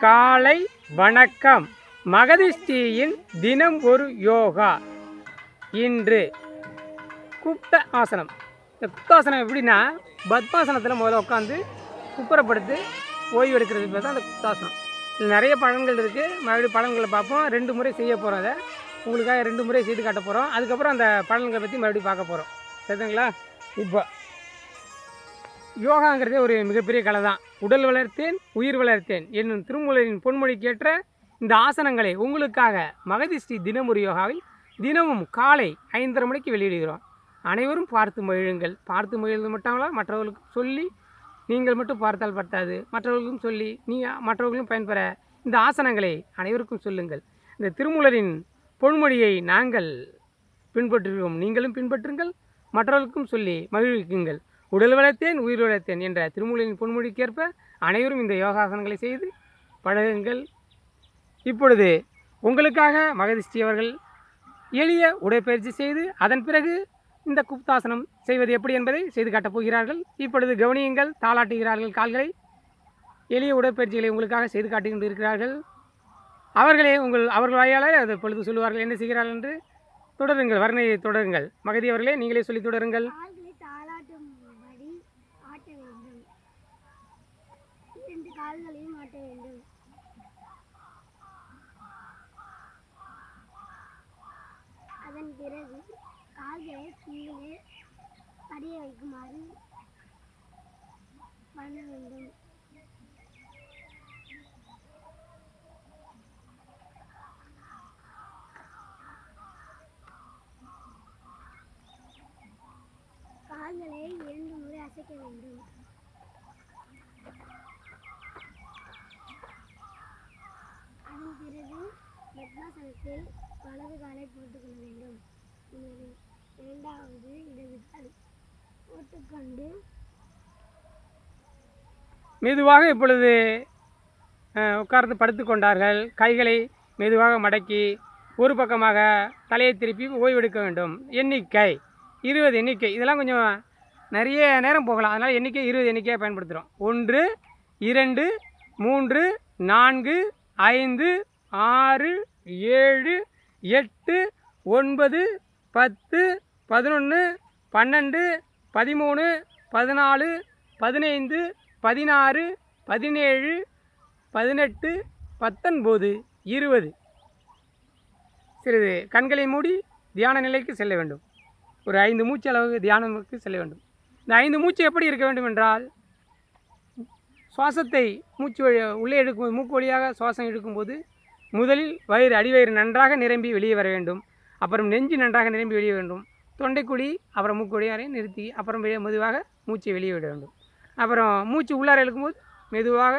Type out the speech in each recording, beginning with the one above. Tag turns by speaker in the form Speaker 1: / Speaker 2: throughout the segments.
Speaker 1: காலை வணக்கம். மகதிஷ்டியின் தினம் ஒரு யோகா. இன்று குப்த ஆசனம். இந்த குப்தாசனம் எப்படின்னா, பத்மாசனத்தில் முதல்ல உட்காந்து குப்புறப்படுத்து ஓய்வு எடுக்கிறது பேர் தான் அந்த குப்தாசனம். இதில் நிறைய பலன்கள் இருக்குது. மறுபடியும் பலன்களை பார்ப்போம். 2 முறை செய்ய போகிறோம். அதை உங்களுக்காக 2 முறை செய்து காட்ட போகிறோம். அதுக்கப்புறம் அந்த பலன்களை பற்றி மறுபடியும் பார்க்க போகிறோம். சரிங்களா? இப்போ யோகாங்கிறதே ஒரு மிகப்பெரிய கலை தான். உடல் வளர்த்தேன் உயிர் வளர்த்தேன் என்னும் திருமூலரின் பொன்மொழிக்கேற்ற இந்த ஆசனங்களை உங்களுக்காக மகதிஷ்டி தினம் ஒரு யோகாவில் தினமும் காலை 5:30 மணிக்கு வெளியிடுகிறோம். அனைவரும் பார்த்து மகிழுங்கள். பார்த்து மகிழ்ந்து மட்டுமல்ல, மற்றவர்களுக்கும் சொல்லி, நீங்கள் மட்டும் பார்த்தால் பத்தாது, மற்றவர்களுக்கும் சொல்லி மற்றவர்களும் பயன்பெற இந்த ஆசனங்களை அனைவருக்கும் சொல்லுங்கள். இந்த திருமூலரின் பொன்மொழியை நாங்கள் பின்பற்றுகிறோம், நீங்களும் பின்பற்றுங்கள், மற்றவர்களுக்கும் சொல்லி மகிழ்விக்குங்கள். உடல் வளர்த்தேன் உயிர் வளர்த்தேன் என்ற திருமூலரின் பொன்மொழிக்கேற்ப அனைவரும் இந்த யோகாசனங்களை செய்து பழகுங்கள். இப்பொழுது உங்களுக்காக மகதிஷ்டி அவர்கள் எளிய உடற்பயிற்சி செய்து அதன் பிறகு இந்த குப்தாசனம் செய்வது எப்படி என்பதை செய்து காட்டப் போகிறார்கள். இப்பொழுது கவனியுங்கள். தாளாட்டுகிறார்கள் கால்களை. எளிய உடற்பயிற்சிகளை உங்களுக்காக செய்து காட்டிக் இருக்கிறார்கள். அவர்களே அவர்கள் வாயாலே அதை பொழுது சொல்லுவார்கள் என்ன செய்கிறார்கள் என்று. தொடருங்கள், வர்ணனையை தொடருங்கள். மகதி அவர்களே, நீங்களே சொல்லி தொடருங்கள்.
Speaker 2: கால்களையும் ஆட்ட வேண்டும். அதன் பிறகு கால்களை கீழே படிய வைக்குமாறு பண்ண வேண்டும். கால்களை 2 முறை அசைக்க வேண்டும். அதன் பிறகு பத்மாசனத்தில் வலது காலை போட்டுக்கொள்ள வேண்டும். இரண்டாவது இடது கால் போட்டுக்கொண்டு
Speaker 1: மெதுவாக இப்பொழுது உட்கார்ந்து படுத்து கொண்டார்கள். கைகளை மெதுவாக மடக்கி ஒரு பக்கமாக தலையை திருப்பி ஓய்வெடுக்க வேண்டும். எண்ணிக்கை 20 எண்ணிக்கை. இதெல்லாம் கொஞ்சம் நிறைய நேரம் போகலாம். அதனால் எண்ணிக்கை 20 எண்ணிக்கையாக பயன்படுத்துகிறோம். 1 2 3 4 5 6 7 8 9 10 11 12 13 14 15 16 17 18 19 20. சிறிது கண்களை மூடி தியான நிலைக்கு செல்ல வேண்டும். ஒரு 5 மூச்சு அளவுக்கு தியானமுக்கு செல்ல வேண்டும். இந்த 5 மூச்சு எப்படி இருக்க வேண்டும் என்றால், சுவாசத்தை மூச்சு உள்ளே எடுக்கும் மூக்கு வழியாக சுவாசம் எடுக்கும்போது முதலில் அடிவயிறு நன்றாக நிரம்பி வெளியே வர வேண்டும். அப்புறம் நெஞ்சு நன்றாக நிரம்பி வெளியே வேண்டும். தொண்டைக்குழி, அப்புறம் மூக்கு வழியாக நிறுத்தி அப்புறம் மெதுவாக மூச்சை வெளியே விட வேண்டும். அப்புறம் மூச்சு உள்ளார இழுக்கும்போது மெதுவாக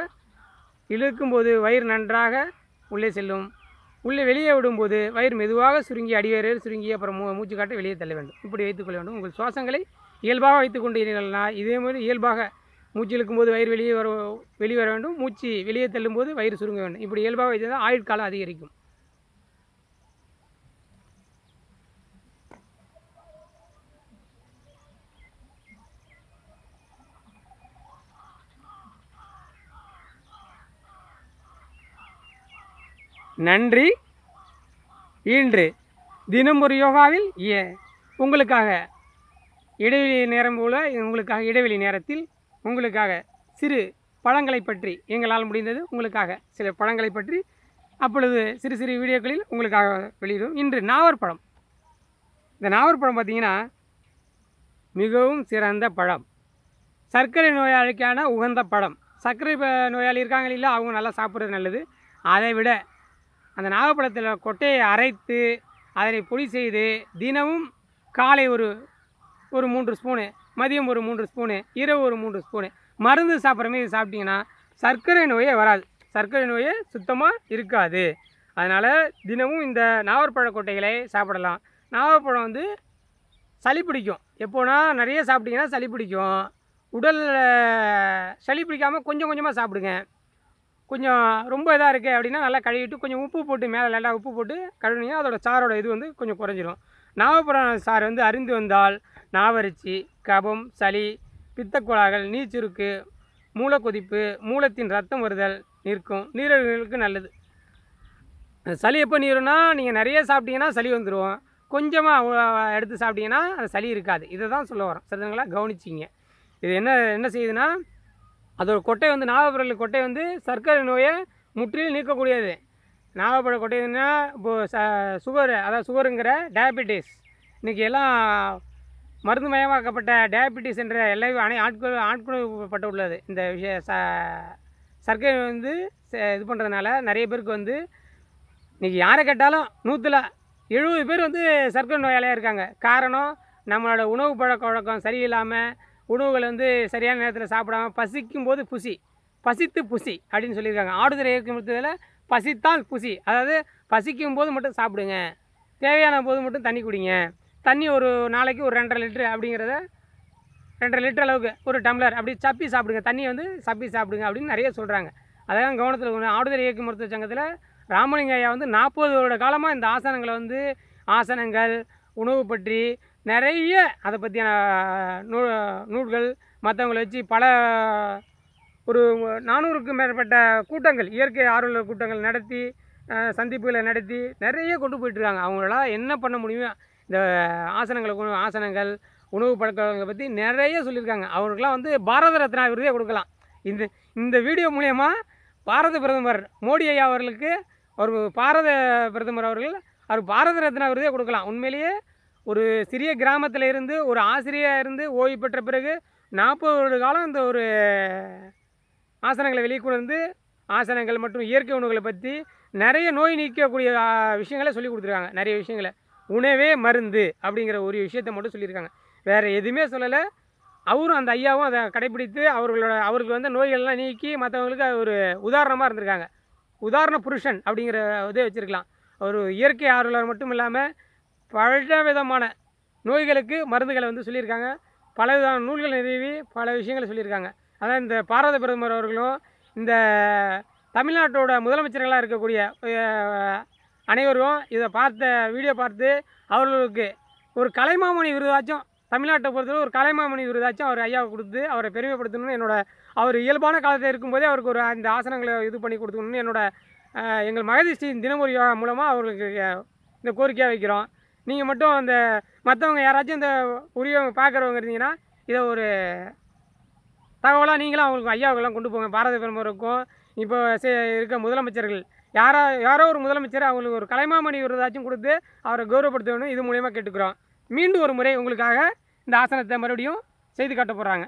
Speaker 1: இழுக்கும்போது வயிறு நன்றாக உள்ளே செல்லும். உள்ளே வெளியே விடும்போது வயிறு மெதுவாக சுருங்கி அடிவயிறு சுருங்கி அப்புறம் மூச்சு காட்ட வெளியே தள்ள வேண்டும். இப்படி வைத்துக்கொள்ள வேண்டும். உங்கள் சுவாசங்களை இயல்பாக வைத்துக்கொண்டு இருந்தீர்கள்னா இதே மாதிரி இயல்பாக மூச்சு இழுக்கும்போது வயிறு வெளியே வர வேண்டும். மூச்சு வெளியே தள்ளும்போது வயிறு சுருங்க வேண்டும். இப்படி இயல்பாக வைத்தால் ஆயுட்காலம் அதிகரிக்கும். நன்றி. இன்று தினம் ஒரு யோகாவில் உங்களுக்காக இடைவெளி நேரம் போல உங்களுக்காக இடைவெளி நேரத்தில் உங்களுக்காக சிறு பழங்களை பற்றி எங்களால் முடிந்தது உங்களுக்காக சில பழங்களை பற்றி அப்பொழுது சிறு சிறு வீடியோக்களில் உங்களுக்காக வெளியிடும். இன்று நாவற்பழம். இந்த நாவற்பழம் பார்த்திங்கன்னா மிகவும் சிறந்த பழம். சர்க்கரை நோயாளிக்கான உகந்த பழம். சர்க்கரை நோயாளி இருக்காங்க இல்லை, அவங்க நல்லா சாப்பிட்றது நல்லது. அதை விட அந்த நாவப்பழத்தில் கொட்டையை அரைத்து அதனை பொடி செய்து தினமும் காலை ஒரு 3 ஸ்பூனு, மதியம் ஒரு 3 ஸ்பூனு, இரவு ஒரு 3 ஸ்பூனு மருந்து சாப்பிட்ற மாதிரி சாப்பிட்டிங்கன்னா சர்க்கரை நோயே வராது. சர்க்கரை நோயே சுத்தமாக இருக்காது. அதனால் தினமும் இந்த நாவற்பழ கொட்டைகளை சாப்பிடலாம். நாவற்பழம் வந்து சளி பிடிக்கும். எப்போனா நிறைய சாப்பிட்டிங்கன்னா சளி பிடிக்கும். உடலில் சளி பிடிக்காமல் கொஞ்சம் கொஞ்சமாக சாப்பிடுங்க. கொஞ்சம் ரொம்ப இதாக இருக்குது அப்படின்னா நல்லா கழுவிட்டு கொஞ்சம் உப்பு போட்டு மேலே நல்லா உப்பு போட்டு கழுவினீங்கன்னா அதோட சாரோட இது வந்து கொஞ்சம் குறைஞ்சிரும். நாவப்பழம் சாறு வந்து அருந்து வந்தால் நாவரிச்சி, கபம், சளி, பித்தக்கோளாறுகள், நீர்ச்சுருக்கு, மூலக்கொதிப்பு, மூலத்தின் ரத்தம் வருதல், நிற்கும், நீரிழிவுகளுக்கு நல்லது. சளி எப்போ நீருன்னா நீங்கள் நிறைய சாப்பிட்டீங்கன்னா சளி வந்துடும், கொஞ்சமாக எடுத்து சாப்பிட்டீங்கன்னா அது சளி இருக்காது. இதை தான் சொல்ல வரோம், சரிங்களா? கவனிச்சிங்க. இது என்ன செய்யுதுன்னா, அதோட கொட்டை வந்து நாவப்பழ கொட்டை வந்து சர்க்கரை நோயை முற்றிலும் நீக்கக்கூடியது. நாவப்பழ கொட்டைன்னா இப்போது சுகர், அதாவது சுகருங்கிற டயபெட்டிஸ், இன்றைக்கி எல்லாம் மருந்து மயமாக்கப்பட்ட டயபெட்டிஸ் என்ற எல்லா ஆட்கொள்ளப்பட்டு உள்ளது. இந்த சர்க்கரை வந்து இது பண்ணுறதுனால நிறைய பேருக்கு வந்து இன்றைக்கி யாரை கேட்டாலும் 170 பேர் வந்து சர்க்கரை நோயாளியாக இருக்காங்க. காரணம், நம்மளோட உணவு பழக்க வழக்கம் சரியில்லாமல், உணவுகள் வந்து சரியான நேரத்தில் சாப்பிடாமல், பசிக்கும் போது பசித்து புசி அப்படின்னு சொல்லியிருக்காங்க. ஆடுதுறை இயக்க மருத்துவத்தில் பசித்தால் புசி, அதாவது பசிக்கும் போது மட்டும் சாப்பிடுங்க, தேவையான போது மட்டும் தண்ணி குடிங்க. தண்ணி ஒரு நாளைக்கு ஒரு 2.5 லிட்டரு அப்படிங்கிறத 2.5 லிட்டர் அளவுக்கு ஒரு டம்ளர் அப்படி சப்பி சாப்பிடுங்க, தண்ணியை வந்து சப்பி சாப்பிடுங்க அப்படின்னு நிறைய சொல்கிறாங்க. அதெல்லாம் கவனத்தில் ஆடுதுறை இயக்க மருத்துவ சங்கத்தில் ராமலிங்க ஐயா வந்து 40 வருட காலமாக இந்த ஆசனங்களை வந்து ஆசனங்கள், உணவு பற்றி நிறைய அதை பற்றியான நூல்கள் மற்றவங்களை வச்சு பல ஒரு 400க்கும் மேற்பட்ட கூட்டங்கள், இயற்கை ஆர்வலர் கூட்டங்கள் நடத்தி, சந்திப்புகளை நடத்தி நிறைய கொண்டு போயிட்டுருக்காங்க. அவங்களால என்ன பண்ண முடியுமோ இந்த ஆசனங்கள், உணவு பழக்கங்களை பற்றி நிறைய சொல்லியிருக்காங்க. அவங்களுக்கெல்லாம் வந்து பாரத ரத்னா விருதே கொடுக்கலாம். இந்த வீடியோ மூலயமா பாரத பிரதமர் மோடி ஐயா அவர்களுக்கு, அவர் பாரத பிரதமர் அவர்கள் பாரத ரத்னா விருதே கொடுக்கலாம். உண்மையிலேயே ஒரு சிறிய கிராமத்தில் இருந்து ஒரு ஆசிரியராக இருந்து ஓய்வு பெற்ற பிறகு 40 வருட காலம் இந்த ஒரு ஆசனங்களை வெளிக்கொண்டு ஆசனங்கள் மற்றும் இயற்கை உணவுகளை பற்றி நிறைய நோய் நீக்கக்கூடிய விஷயங்களை சொல்லி கொடுத்துருக்காங்க. நிறைய விஷயங்களை, உணவே மருந்து அப்படிங்கிற ஒரு விஷயத்தை மட்டும் சொல்லியிருக்காங்க, வேறு எதுவுமே சொல்லலை. அவரும் அந்த ஐயாவும் அதை கடைப்பிடித்து அவருக்கு வந்து நோய்கள்லாம் நீக்கி மற்றவங்களுக்கு ஒரு உதாரணமாக இருந்திருக்காங்க. உதாரண புருஷன் அப்படிங்கிற இதே வச்சுருக்கலாம். ஒரு இயற்கை ஆர்வலர் மட்டும் இல்லாமல் பல விதமான நோய்களுக்கு மருந்துகளை வந்து சொல்லியிருக்காங்க. பல விதமான நூல்கள் நிறுவி பல விஷயங்களை சொல்லியிருக்காங்க. அதான் இந்த பாரத பிரதமர் அவர்களும் இந்த தமிழ்நாட்டோட முதலமைச்சர்களாக இருக்கக்கூடிய அனைவரும் இதை வீடியோ பார்த்து அவர்களுக்கு ஒரு கலைமாமணி விருதாச்சும், தமிழ்நாட்டை பொறுத்தவரை ஒரு கலைமாமணி விருதாச்சும் அவர் ஐயாவை கொடுத்து அவரை பெருமைப்படுத்தணும்னு அவர் இயல்பான காலத்தில் இருக்கும்போதே அவருக்கு ஒரு அந்த ஆசனங்களை இது பண்ணி கொடுத்துக்கணும்னு எங்கள் மகதிஷ்டி தினமொரு யோகா மூலமாக அவர்களுக்கு இந்த கோரிக்கையாக வைக்கிறோம். நீங்கள் மட்டும் அந்த மற்றவங்க யாராச்சும் இந்த பார்க்குறவங்க இருந்தீங்கன்னா இதை ஒரு தகவலாக நீங்களும் அவங்களுக்கு ஐயாவுக்கெல்லாம் கொண்டு போங்க. பாரத பிரதமருக்கும் இப்போ இருக்க முதலமைச்சர்கள் யாரோ ஒரு முதலமைச்சர் அவங்களுக்கு ஒரு கலைமாமணி விருதாச்சும் கொடுத்து அவரை கௌரவப்படுத்தணும். இது மூலயமா கேட்டுக்கிறோம். மீண்டும் ஒரு முறை உங்களுக்காக இந்த ஆசனத்தை மறுபடியும் செய்து காட்ட போகிறாங்க.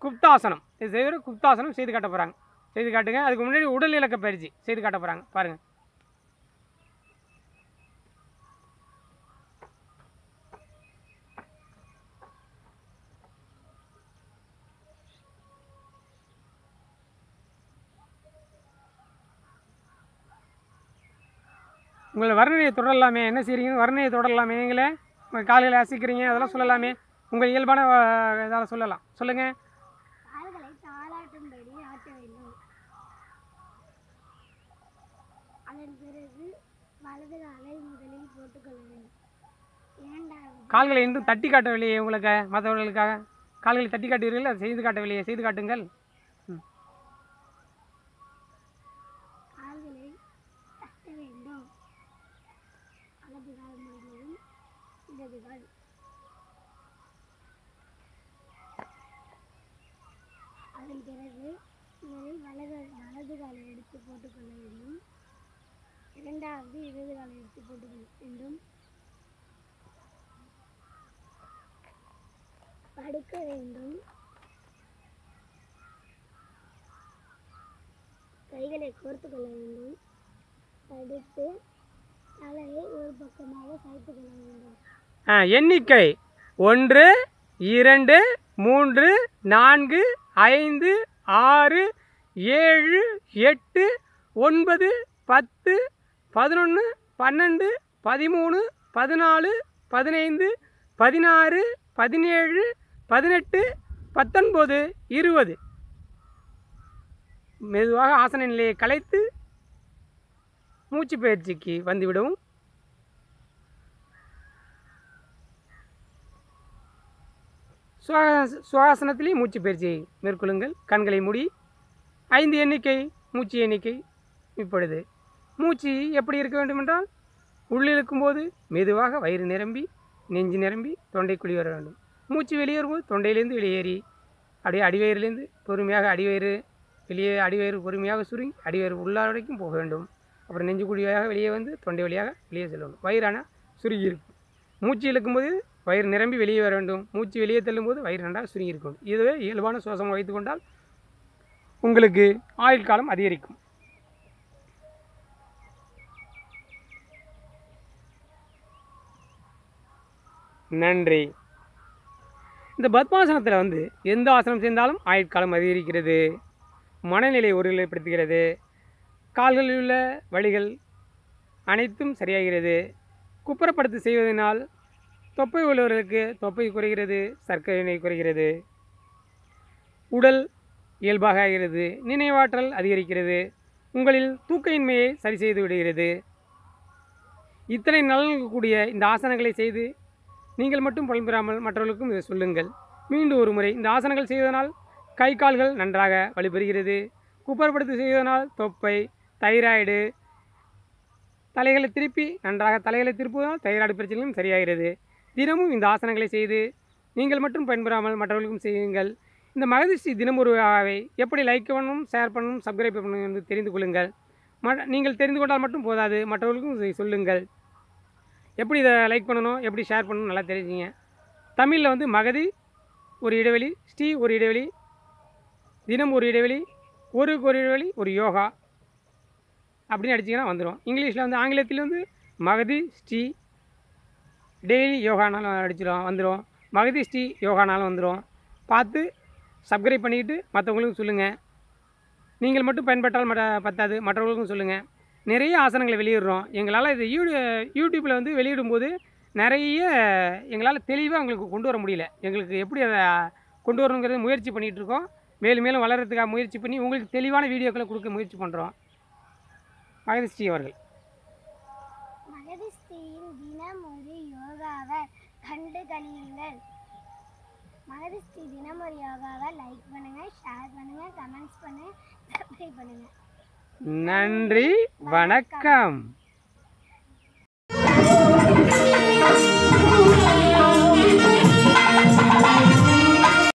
Speaker 1: குப்தாசனம், இது செய்கிற குப்தாசனம் செய்து காட்ட போகிறாங்க. செய்து காட்டுங்க. அதுக்கு முன்னாடி உடல் இலக்க பயிற்சி செய்து காட்ட போகிறாங்க. பாருங்கள். உங்களை வர்ணனையை தொடரலாமே, என்ன செய்கிறீங்க? வர்ணனையை தொடரலாமே, நீங்களே உங்கள் கால்களை அசைக்கிறீங்க, அதெல்லாம் சொல்லலாமே, உங்கள் இயல்பான இதால் சொல்லலாம். சொல்லுங்கள்.
Speaker 2: கால்களை தாளாட்டும்படி ஆட்ட வேண்டும். அதன் பிறகு வலது காலை முதலில் போட்டுக்கொள்ள வேண்டும். இரண்டாவது
Speaker 1: கால்களை இன்னும் தட்டி காட்டவில்லையே உங்களுக்கு, மற்றவர்களுக்காக கால்களை தட்டி காட்டுவீர்கள், அதை செய்து காட்டவில்லையே, செய்து காட்டுங்கள்.
Speaker 2: கால்களை தட்ட வேண்டும். வலது கால் முடிந்ததும் இடது கால். அதன் பிறகு வலது காலை எடுத்து போட்டுக்கொள்ள வேண்டும். இரண்டாவது இடது காலை எடுத்து போட்டுக்கொள்ள வேண்டும். படுக்க வேண்டும். கைகளை கோர்த்து கொள்ள வேண்டும். படுத்து தலையை ஒரு பக்கமாக சாய்த்து கொள்ள வேண்டும்.
Speaker 1: எண்ணிக்கை 1 2 3 4 5 6 7 8 9 10 11 12 13 14 15 16 17 18 19 20. மெதுவாக ஆசன நிலையை கலைத்து மூச்சு பயிற்சிக்கு வந்துவிடவும். சுவாசனத்திலே மூச்சு பயிற்சியை மேற்கொள்ளுங்கள். கண்களை மூடி 5 எண்ணிக்கை மூச்சு எண்ணிக்கை இப்பொழுது. மூச்சு எப்படி இருக்க வேண்டுமென்றால் உள்ளிழுக்கும்போது மெதுவாக வயிறு நிரம்பி நெஞ்சு நிரம்பி தொண்டைக்குழி வர வேண்டும். மூச்சு வெளியேறும்போது தொண்டையிலேருந்து வெளியேறி அப்படியே அடிவயிறுலேருந்து பொறுமையாக அடிவயிறு பொறுமையாக சுருங்கி அடிவயிறு உள்ளார வரைக்கும் போக வேண்டும். அப்புறம் நெஞ்சு குழியாக வெளியே வந்து தொண்டை வழியாக வெளியே செல்ல வேண்டும். வயிறான சுருங்கி இருக்கும். மூச்சு இழுக்கும்போது வயிறு நிரம்பி வெளியே வர வேண்டும். மூச்சு வெளியே தள்ளும்போது வயிறு நன்றாக சுருங்கி இருக்கும். இதுவே இயல்பான சுவாசமாக வைத்து கொண்டால் உங்களுக்கு ஆயுள் காலம் அதிகரிக்கும். நன்றி. இந்த பத்மாசனத்தில் வந்து எந்த ஆசனம் செய்தாலும் ஆயுட்காலம் அதிகரிக்கிறது. மனநிலை ஒருநிலைப்படுத்துகிறது. கால்களில் உள்ள வலிகள் அனைத்தும் சரியாகிறது. குப்புறப்படுத்தி செய்வதனால் தொப்பை உள்ளவர்களுக்கு தொப்பை குறைகிறது, சர்க்கரை நோய் குறைகிறது, உடல் இயல்பாக ஆகிறது, நினைவாற்றல் அதிகரிக்கிறது, உங்களில் தூக்கயின்மையை சரி செய்து விடுகிறது. இத்தனை நலன்கள் கூடிய இந்த ஆசனங்களை செய்து நீங்கள் மட்டும் பலன் பெறாமல் மற்றவர்களுக்கும் இதை சொல்லுங்கள். மீண்டும் ஒரு முறை இந்த ஆசனங்கள் செய்வதனால் கை கால்கள் நன்றாக வலுப்பெறுகிறது. குப்புறப்படுத்தி செய்வதனால் தொப்பை, தைராய்டு, தலைகளை திருப்புவதால் தைராய்டு பிரச்சனையும் சரியாகிறது. தினமும் இந்த ஆசனங்களை செய்து நீங்கள் மட்டும் பயன்பெறாமல் மற்றவர்களுக்கும் செய்யுங்கள். இந்த மகதிஷ்டி தினம் ஒரு எப்படி லைக் பண்ணணும், ஷேர் பண்ணணும், சப்ஸ்கிரைப் பண்ணணும் என்று தெரிந்து கொள்ளுங்கள். நீங்கள் தெரிந்து கொண்டால் மட்டும் போதாது, மற்றவர்களுக்கும் இதை சொல்லுங்கள். எப்படி இதை லைக் பண்ணணும், எப்படி ஷேர் பண்ணணும் நல்லா தெரிஞ்சுங்க. தமிழில் வந்து மகதி ஒரு இடைவெளி, ஸ்ரீ ஒரு இடைவெளி, தினம் ஒரு இடைவெளி, ஒரு இடைவெளி, ஒரு யோகா அப்படின்னு அடிச்சிங்கன்னா வந்துடும். இங்கிலீஷில் வந்து ஆங்கிலத்தில் வந்து மகதி ஸ்ரீ டெய்லி யோகானாலும் வந்துடும். மகதி ஸ்ரீ யோகானாலும் வந்துடும். பார்த்து சப்ஸ்கிரைப் பண்ணிக்கிட்டு மற்றவங்களுக்கும் சொல்லுங்கள். நீங்கள் மட்டும் பயன்பட்டால் பத்தாது, மற்றவங்களுக்கும் சொல்லுங்கள். நிறைய ஆசனங்களை வெளியிடுறோம். எங்களால் இது யூடியூப்பில் வந்து வெளியிடும்போது நிறைய எங்களால் தெளிவாக உங்களுக்கு கொண்டு வர முடியல. எங்களுக்கு எப்படி அதை கொண்டு வரணுங்கிறத முயற்சி பண்ணிகிட்ருக்கோம். மேலும் மேலும் வளர்கிறதுக்காக முயற்சி பண்ணி உங்களுக்கு தெளிவான வீடியோக்களை கொடுக்க முயற்சி பண்ணுறோம். மகதிஸ்ரீ அவர்கள்.
Speaker 2: மகதிஸ்ரீயின் தினம் ஒரு யோகாவை கண்டு கழியுங்கள். மகதிஸ்ரீ தினம் ஒரு யோகாவை லைக் பண்ணுங்கள், ஷேர் பண்ணுங்கள், கமெண்ட்ஸ் பண்ணுங்கள், சப்ஸ்கிரைப் பண்ணுங்கள்.
Speaker 1: நன்றி, வணக்கம்.